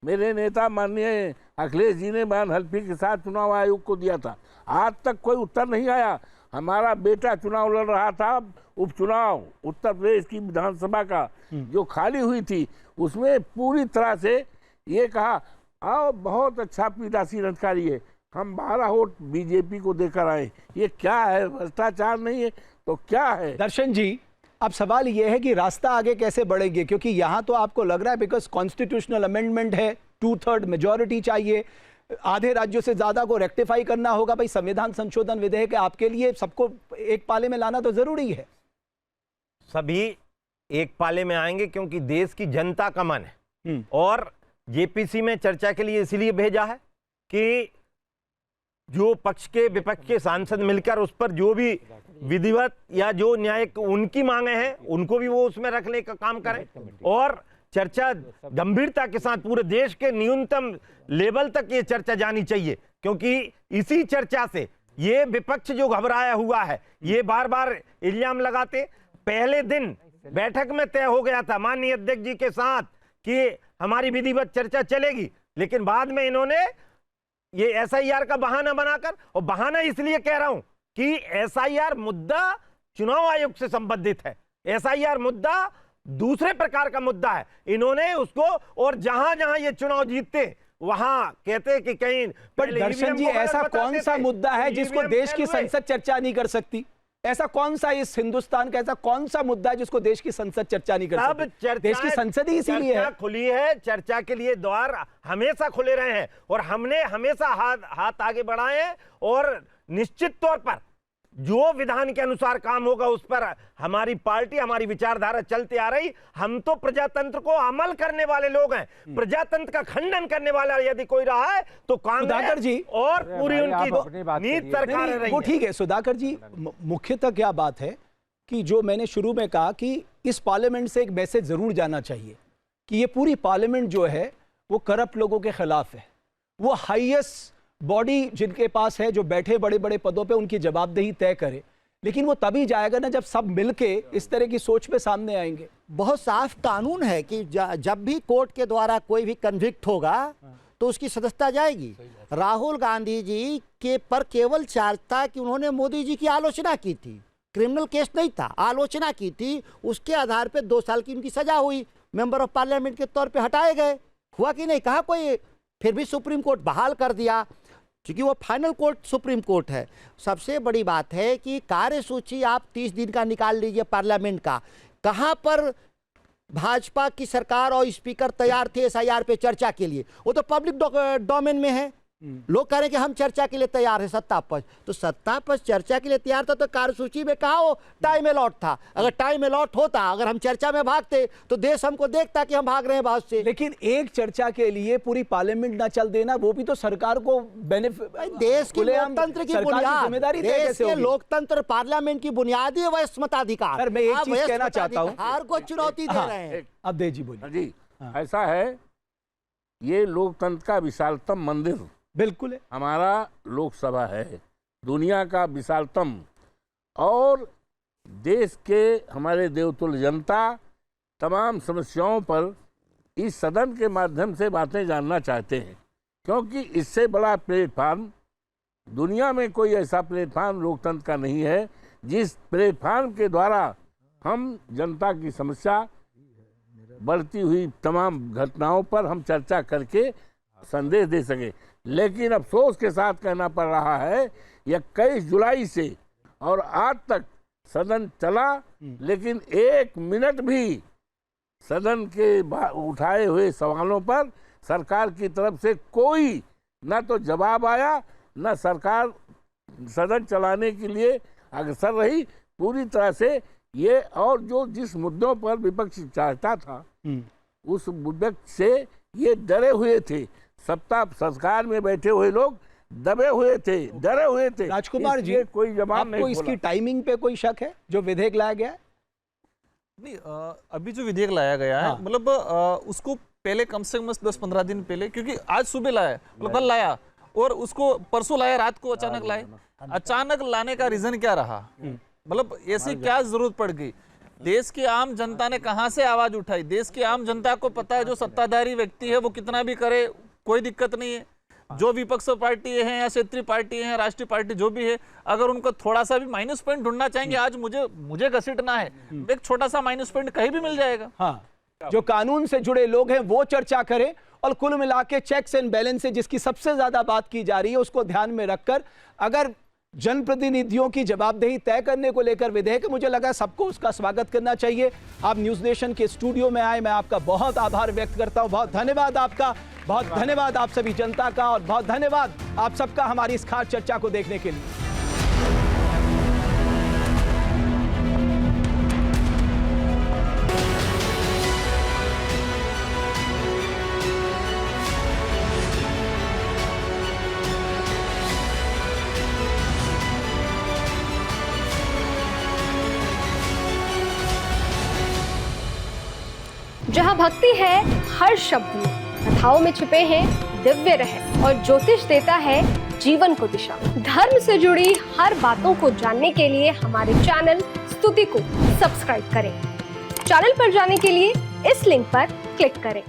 मेरे नेता माननीय अखिलेश जी ने बयान हल्फी के साथ चुनाव आयोग को दिया था। आज तक कोई उत्तर नहीं आया। हमारा बेटा चुनाव लड़ रहा था, उपचुनाव उत्तर प्रदेश की विधानसभा का जो खाली हुई थी, उसमें पूरी तरह से ये कहा आओ बहुत अच्छा पीठासीन अधिकारी है, हम 12 वोट बीजेपी को देकर आए। ये क्या है? भ्रष्टाचार नहीं है तो क्या है?
दर्शन जी, अब सवाल यह है कि रास्ता आगे कैसे बढ़ेंगे, क्योंकि यहां तो आपको लग रहा है बिकॉज कॉन्स्टिट्यूशनल अमेंडमेंट है, 2/3 मेजॉरिटी चाहिए, आधे राज्यों से ज्यादा को रेक्टिफाई करना होगा। भाई संविधान संशोधन विधेयक आपके लिए सबको एक पाले में लाना तो जरूरी है।
सभी एक पाले में आएंगे क्योंकि देश की जनता का मन है, और जेपीसी में चर्चा के लिए इसलिए भेजा है कि जो पक्ष के विपक्ष के सांसद मिलकर उस पर जो भी विधिवत या जो न्यायिक उनकी मांगे हैं उनको भी वो उसमें रखने का काम करें, और चर्चा गंभीरता के साथ पूरे देश के न्यूनतम लेवल तक ये चर्चा जानी चाहिए, क्योंकि इसी चर्चा से ये विपक्ष जो घबराया हुआ है, ये बार बार इल्जाम लगाते। पहले दिन बैठक में तय हो गया था माननीय अध्यक्ष जी के साथ कि हमारी विधिवत चर्चा चलेगी, लेकिन बाद में इन्होंने ये एसआईआर का बहाना बनाकर, और बहाना इसलिए कह रहा हूं कि एसआईआर मुद्दा चुनाव आयोग से संबंधित है, एसआईआर मुद्दा दूसरे प्रकार का मुद्दा है। इन्होंने उसको, और जहां जहां ये चुनाव जीतते वहां कहते कि कहीं।
पर दर्शन जी, ऐसा कौन सा मुद्दा है जिसको देश की संसद चर्चा नहीं कर सकती? ऐसा कौन सा इस हिंदुस्तान का ऐसा कौन सा मुद्दा है जिसको देश की संसद चर्चा नहीं कर सकती? देश की संसद ही इसीलिए है
खुली है, चर्चा के लिए द्वार हमेशा खुले रहे हैं, और हमने हमेशा हाथ आगे बढ़ाए हैं, और निश्चित तौर पर जो विधान के अनुसार काम होगा उस पर हमारी पार्टी, हमारी विचारधारा चलते आ रही। हम तो प्रजातंत्र को अमल करने वाले लोग हैं। प्रजातंत्र का खंडन करने वाला यदि कोई रहा है तो
सुधाकर जी
और पूरी उनकी नीति सरकार रही
वो ठीक है। सुधाकर जी, मुख्यतः क्या बात है कि जो मैंने शुरू में कहा कि इस पार्लियामेंट से एक मैसेज जरूर जाना चाहिए कि ये पूरी पार्लियामेंट जो है वो करप्ट लोगों के खिलाफ है। वो हाईएस्ट बॉडी जिनके पास है, जो बैठे बड़े बड़े पदों पे, उनकी जवाबदेही तय करे। लेकिन वो तभी जाएगा ना जब सब मिलके इस तरह की सोच पे सामने आएंगे।
बहुत साफ कानून है कि जब भी कोर्ट के द्वारा कोई भी कन्विक्ट होगा तो उसकी सदस्यता जाएगी। राहुल गांधी जी के पर केवल चार्ज था कि उन्होंने मोदी जी की आलोचना की थी, क्रिमिनल केस नहीं था, आलोचना की थी। उसके आधार पर 2 साल की उनकी सजा हुई, मेंबर ऑफ पार्लियामेंट के तौर पर हटाए गए। हुआ कि नहीं? कहा कोई। फिर भी सुप्रीम कोर्ट बहाल कर दिया, क्योंकि वो फाइनल कोर्ट सुप्रीम कोर्ट है। सबसे बड़ी बात है कि कार्यसूची आप 30 दिन का निकाल लीजिए पार्लियामेंट का। कहाँ पर भाजपा की सरकार और स्पीकर तैयार थे SIR पे चर्चा के लिए? वो तो पब्लिक डोमेन में है। लोग कह रहे हैं कि हम चर्चा के लिए तैयार है, सत्ता पक्ष। तो सत्ता पक्ष चर्चा के लिए तैयार था तो कार्यसूची में कहा वो टाइम अलॉट था। अगर टाइम अलॉट होता, अगर हम चर्चा में भागते तो देश हमको देखता कि हम भाग रहे हैं बात से।
लेकिन एक चर्चा के लिए पूरी पार्लियामेंट ना चल देना, वो भी तो सरकार को बेनिफिट।
देश की लोकतंत्र की बुनियाद,
जिम्मेदारी
देश के लोकतंत्र पार्लियामेंट की बुनियादी वयस्क मताधिकार।
मैं एक चीज कहना चाहता हूँ,
हार को चुनौती दे रहे हैं।
अब देव जी बोलिए।
जी, ऐसा है, ये लोकतंत्र का विशालतम मंदिर
बिल्कुल है,
हमारा लोकसभा है, दुनिया का विशालतम। और देश के हमारे देवतुल्य जनता तमाम समस्याओं पर इस सदन के माध्यम से बातें जानना चाहते हैं, क्योंकि इससे बड़ा प्लेटफार्म दुनिया में कोई ऐसा प्लेटफार्म लोकतंत्र का नहीं है जिस प्लेटफार्म के द्वारा हम जनता की समस्या, बढ़ती हुई तमाम घटनाओं पर हम चर्चा करके संदेश दे सके। लेकिन अफसोस के साथ कहना पड़ रहा है 21 जुलाई से और आज तक सदन चला, लेकिन 1 मिनट भी सदन के उठाए हुए सवालों पर सरकार की तरफ से कोई ना तो जवाब आया, ना सरकार सदन चलाने के लिए अग्रसर रही। पूरी तरह से ये, और जो जिस मुद्दों पर विपक्ष चाहता था उस विपक्ष से ये डरे हुए थे। सत्ता सरकार में बैठे हुए लोग दबे हुए थे, डरे हुए थे।
राजकुमार जी,
कोई जवाब नहीं।
आपको इसकी टाइमिंग पे कोई शक है जो विधेयक लाया गया है?
नहीं, अभी जो विधेयक लाया गया है, मतलब उसको पहले कम से कम 10-15 दिन पहले, क्योंकि आज सुबह लाया, मतलब कल लाया और उसको परसों लाया, रात को अचानक लाए। अचानक लाने का रीजन क्या रहा? मतलब ऐसी क्या जरूरत पड़ गई? देश की आम जनता ने कहां से आवाज उठाई? देश की आम जनता को पता है जो सत्ताधारी व्यक्ति है वो कितना भी करे कोई दिक्कत नहीं है। जो विपक्ष पार्टी है या क्षेत्रीय पार्टी है, राष्ट्रीय पार्टी जो भी है, अगर उनको थोड़ा सा भी माइनस पॉइंट ढूंढना चाहेंगे, आज मुझे घसीटना है, एक छोटा सा माइनस पॉइंट कहीं भी मिल जाएगा।
हाँ, जो कानून से जुड़े लोग हैं वो चर्चा करें, और कुल मिला के चेक्स एंड बैलेंस जिसकी सबसे ज्यादा बात की जा रही है उसको ध्यान में रखकर अगर जनप्रतिनिधियों की जवाबदेही तय करने को लेकर विधेयक, मुझे लगा सबको उसका स्वागत करना चाहिए। आप न्यूज नेशन के स्टूडियो में आए, मैं आपका बहुत आभार व्यक्त करता हूं। बहुत धन्यवाद आपका, बहुत धन्यवाद आप सभी जनता का, और बहुत धन्यवाद आप सबका हमारी इस खास चर्चा को देखने के लिए।
जहाँ भक्ति है हर शब्द में, कथाओं में छुपे हैं दिव्य रहस्य, और ज्योतिष देता है जीवन को दिशा। धर्म से जुड़ी हर बातों को जानने के लिए हमारे चैनल स्तुति को सब्सक्राइब करें। चैनल पर जाने के लिए इस लिंक पर क्लिक करें।